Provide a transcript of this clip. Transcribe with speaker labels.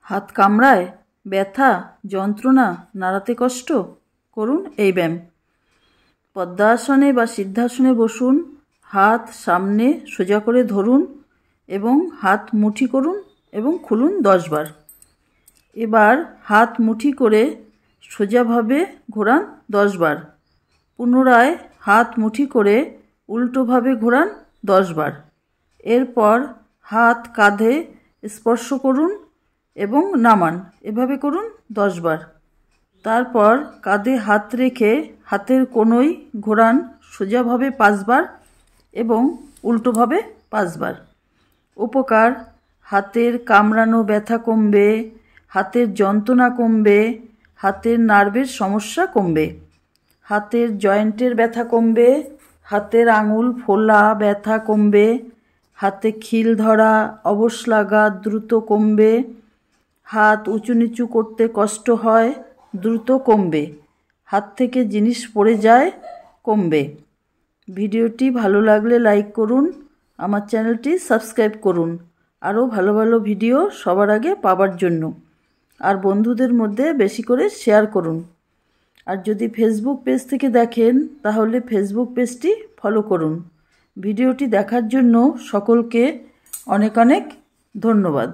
Speaker 1: হাত কামড়ায়, ব্যথা, যন্ত্রণা, নাড়াতে কষ্ট? করুন এই ব্যায়াম। পদ্মাসনে বা সিদ্ধাসনে বসুন। হাত সামনে সোজা করে ধরুন এবং হাত মুঠি করুন এবং খুলুন 10 বার। এবার হাত মুঠি করে সোজাভাবে ঘোরান 10 বার। পুনরায় হাত মুঠি করে উল্টোভাবে ঘোরান 10 বার। এরপর হাত কাঁধে স্পর্শ করুন এবং নামান। এভাবে করুন 10 বার। তারপর কাঁধে হাত রেখে হাতের কোনোই ঘোরান সোজাভাবে 5 বার এবং উল্টোভাবে 5 বার। উপকার: হাতের কামড়ানো ব্যথা কমবে, হাতের যন্ত্রণা কমবে, হাতের নার্ভের সমস্যা কমবে, হাতের জয়েন্টের ব্যথা কমবে, হাতের আঙুল ফোলা ব্যথা কমবে, হাতে খিল ধরা, অবশ লাগা দ্রুত কমবে, হাত উঁচু নিচু করতে কষ্ট হয় দ্রুত কমবে, হাত থেকে জিনিস পড়ে যায় কমবে। ভিডিওটি ভালো লাগলে লাইক করুন, আমার চ্যানেলটি সাবস্ক্রাইব করুন আরও ভালো ভালো ভিডিও সবার আগে পাওয়ার জন্য। আর বন্ধুদের মধ্যে বেশি করে শেয়ার করুন। আর যদি ফেসবুক পেজ থেকে দেখেন তাহলে ফেসবুক পেজটি ফলো করুন। ভিডিওটি দেখার জন্য সকলকে অনেক অনেক ধন্যবাদ।